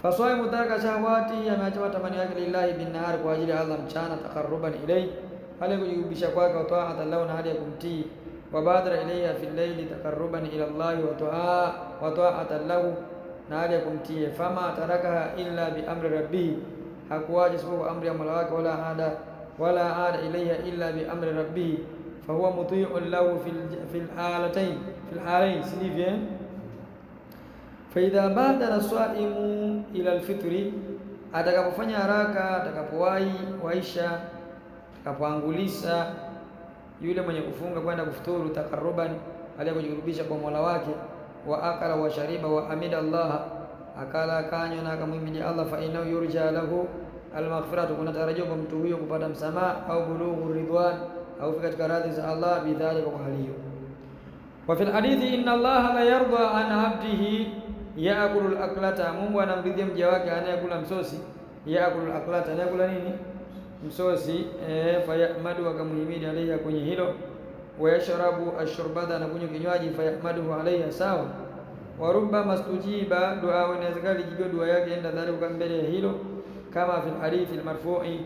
Faswaimu taraka shahawati, ameacha matamanio yake lillahi bin nahar, kwa ajili ya Allah mchana, taqarruban ilayhi, hali kujibisha kwake, wa ta'atan lahu, na hali ya kumtii, wa badara ilayha fil layli taqarruban ila Allah wa ta'atan lahu, na hali ya kumtii. Fama tarakaha illa bi amri rabbih, hakuwaje isipokuwa amri ya Mola wake, wala ada ilayha illa bi amri rabbih, fahuwa muti'un lahu fil halayn sivyo. Faidha badara swaimu ila alfitri, atakapofanya haraka, atakapowaisha, atakapoangulisha yule mwenye kufunga kwenda kufuturu, taqarruban, aliyekujirubisha kwa Mola wake, wa akala wa shariba wa amida Allah, akala kanywa na akamhimidi Allah, fa innahu yurja lahu almaghfiratu, kuna tarajio kwa mtu huyo kupata msamaha, au bulughu ridwan, au fika katika radhi za Allah, bidhalika, kwa hali hiyo. Wa fil hadithi, inna Allah la yarda an abdihi yaakulu al-aklata, Mungu anamridhia mja wake anayekula msosi. Yaakulu al-aklata, anayekula nini? Msosi. Fayahmadu, akamhimidi alayha, kwenye hilo. Wayashrabu ash-shurbata, na kunywa kinywaji. Fayahmaduhu alayha, sawa. Wa rubba mastujiba dua, inawezekana lijibiwa dua yake enda dhalika, mbele ya hilo, kama fil hadithi al-marfu'i,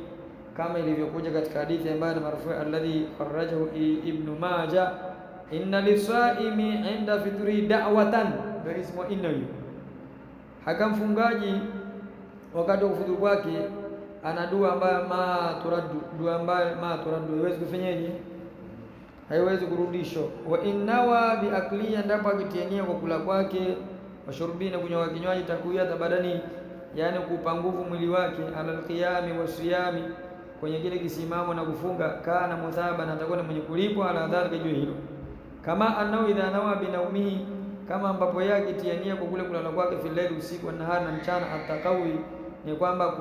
kama ilivyokuja katika hadithi ambayo ni marfu'i, alladhi kharrajahu Ibn Majah, inna lisaimi inda fitri da'watan, ndio ismu inna hiyo. Hakamfungaji wakati wa kufuturu kwake ana dua ambayo dua ambayo haiwezi kufanyaje, haiwezi kurudishwa. Wa innawa bi akliya, ndipo akitiania kwa kula kwake, wa shurbina, kunywa kinywaji, takuyata badani, yani kupa nguvu mwili wake, ala alqiyami wa siyami, kwenye kile kisimamo na kufunga, kana muthaba, na atakuwa mwenye kulipwa, ala dhalika, juu hilo. Kama annahu idha nawa binaumihi, kama ambapo yake tiania kwa kule kulala kwake, fil layli, usiku, wa nahari, na mchana, atakawi, ni kwamba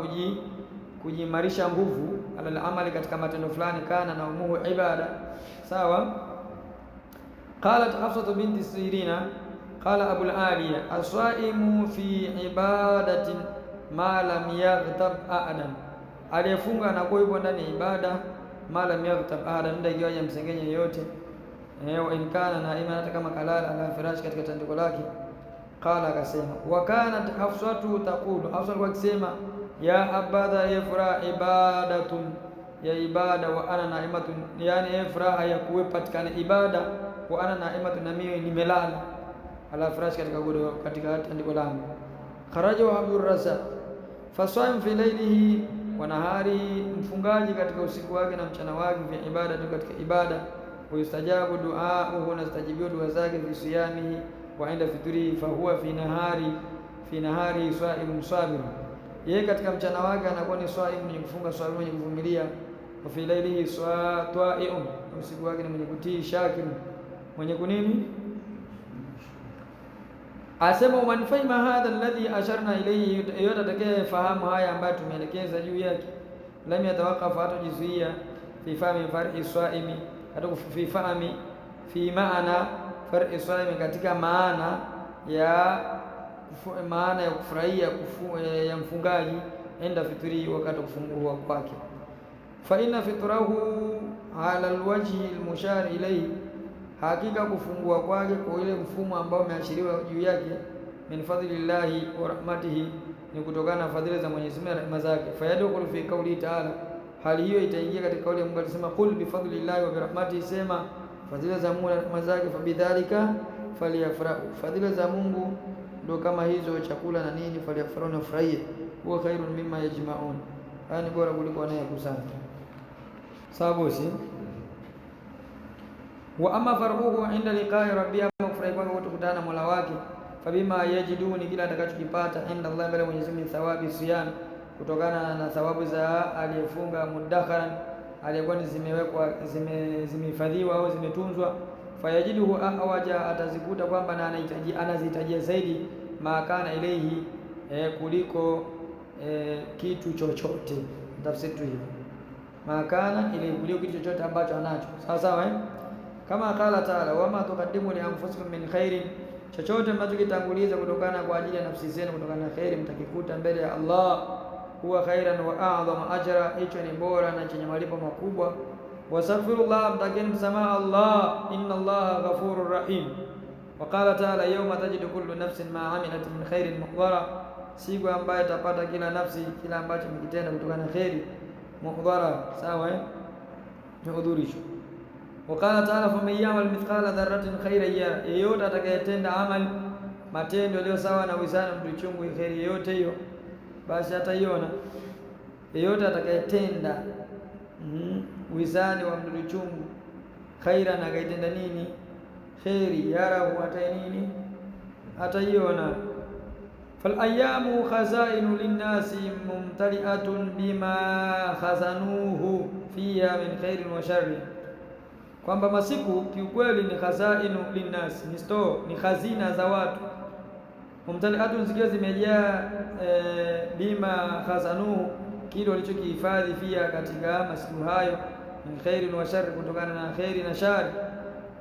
kujimarisha nguvu, ala amali, katika matendo fulani, kana na umuhu ibada, sawa. Qalat Hafsa binti Sirina, qala Abu al-Aliya, as-saimu fi ibadatin ma lam yaghtab ahadan, aliyefunga anakuwa yupo ndani ya ibada, ma lam yaghtab ahadan, ndio ikiwa msengenya yote. Wa in kana naima, hata kama kalala ala firashi, katika tandiko lake. Qala, akasema, wa kanat Hafsatu taqulu, Hafsa alikuwa akisema, ya abada yafra ibadatun, ya ibada, wa ana naimatun, yani furaha ya kupatikana ibada, wa ana naimatun, na mimi nimelala, ala firashi, katika godoro, katika tandiko langu. Kharajahu Abdur Razzaq. Faswaim fi laylihi wa nahari, mfungaji katika usiku wake na mchana wake, fi ibada, katika ibada, ويستجاب دعاءه, nastajibiwa dua zake, fi siyamihi wa inda fitri, fa huwa fi nahari saimun sabir, yeye katika mchana wake anakuwa ni saimun, mwenye kufunga, sabir, mwenye kuvumilia. Wa fi laylihi ta'iun, usiku wake ni mwenye kutii, shakir, mwenye kunini. Asema, man fahima hadha alladhi asharna ilayhi, yote atakaye fahamu haya ambayo tumeelekeza juu yake, lam yatawaqqaf, hatajizuia, fi fahmi far'i saimi, fi maana far'i saimi, katika maana ya kufurahia ya mfungaji, enda fitri, wakati kufungua kwake. Fa inna fitrahu ala alwajhi almushar ilayhi, hakika kufungua kwake kwa ile mfumo ambao umeashiriwa juu yake, min fadlillahi wa rahmatihi, ni kutokana na fadhila za Mwenyezi Mungu na rehema zake. Fayadkhulu fi qawli ta'ala, hali hiyo itaingia katika kauli ya Mungu alisema, qul bi fadlillahi wa bi rahmatihi, sema fadhila za Mungu na rehema zake, fa bidhalika falyafrahu, fadhila za Mungu ndio kama hizo, chakula na nini, falyafrahu, na furahie, huwa khairun mimma yajma'un, yani bora kuliko wanayokusanya, sababu si. Wa amma farhuhu inda liqa'i rabbi, ama kufurahi kwake kukutana na Mola wake, fabima yajiduni, kila atakachokipata, inda Allah, mbele Mwenyezi Mungu, thawabi siyam, kutokana na thawabu za aliyefunga, mudakharan, aliyekuwa zimewekwa, zimehifadhiwa au zimetunzwa. Fayajiduhu awaja, atazikuta kwamba na anazihitajia zaidi, maakana ilayhi, kuliko kitu chochote, tafsiri tu hiyo, maakana ilayhi, kuliko kitu chochote ambacho anacho, sawa sawa. Kama qala ta'ala, wama tuqaddimu li anfusikum min khairin, chochote mnachokitanguliza kutokana kwa ajili ya nafsi zenu, kutokana na khairi, mtakikuta mbele ya Allah, huwa khairan wa a'dhama ajra, hicho ni bora na chenye malipo makubwa. Wastaghfirullah, mtakeni msamaha Allah, inna Allah ghafurur rahim. Wa qala ta'ala, yawma tajidu kullu nafsin ma 'amilat min khairin muhdara, siku ambayo itapata kila nafsi kila ambacho mkitenda kutokana na kheri, muhdhara, sawa muhudhurisho. Wakala taala, faman ya'mal mithqala dharratin khairan yara, yeyote atakayetenda amal matendo yaliyo sawa na wizani mdudu chungu, kheri yote hiyo basi ataiona. Yeyote atakayetenda wizani wa mdudu chungu khairan, akaitenda nini kheri, yarahu, atai nini ataiona. Fal ayamu khazainu linnasi mumtali'atun bima khazanuhu fiha min khairin wa sharri, kwamba masiku kiukweli ni khazainu linnasi, ni store, ni khazina za watu. Mumtali'atun, zikiwa zimejaa bima khazanuhu, kile walichokihifadhi, fiha, katika masiku hayo, min khairin wa sharri, kutokana na khairi na shari.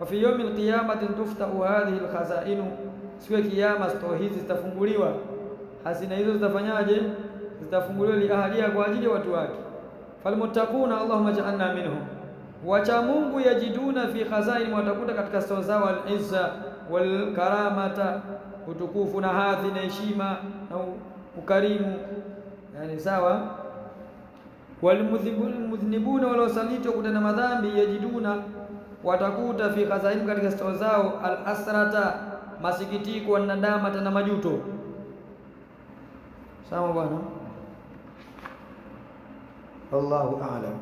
Wa fi yawmil qiyamati tuftahu hadhihi alkhazainu, siku ya kiyama store hizi zitafunguliwa, hazina hizo zitafanyaje? Zitafunguliwa li ahliya, kwa ajili ya watu wake. Falmuttaquna, Allahumma ja'alna minhum, wacha Mungu, yajiduna fi khazain, watakuta katika store zao, al-izza wal karamata, utukufu na hadhi na heshima na ukarimu, yani sawa. Walmudhnibuna, wala wasaliti, kutenda madhambi, yajiduna, watakuta fi khazain, katika store zao, al-asrata, masikitiko, wa nadamata, na majuto. Sawa bwana, Allahu a'lam.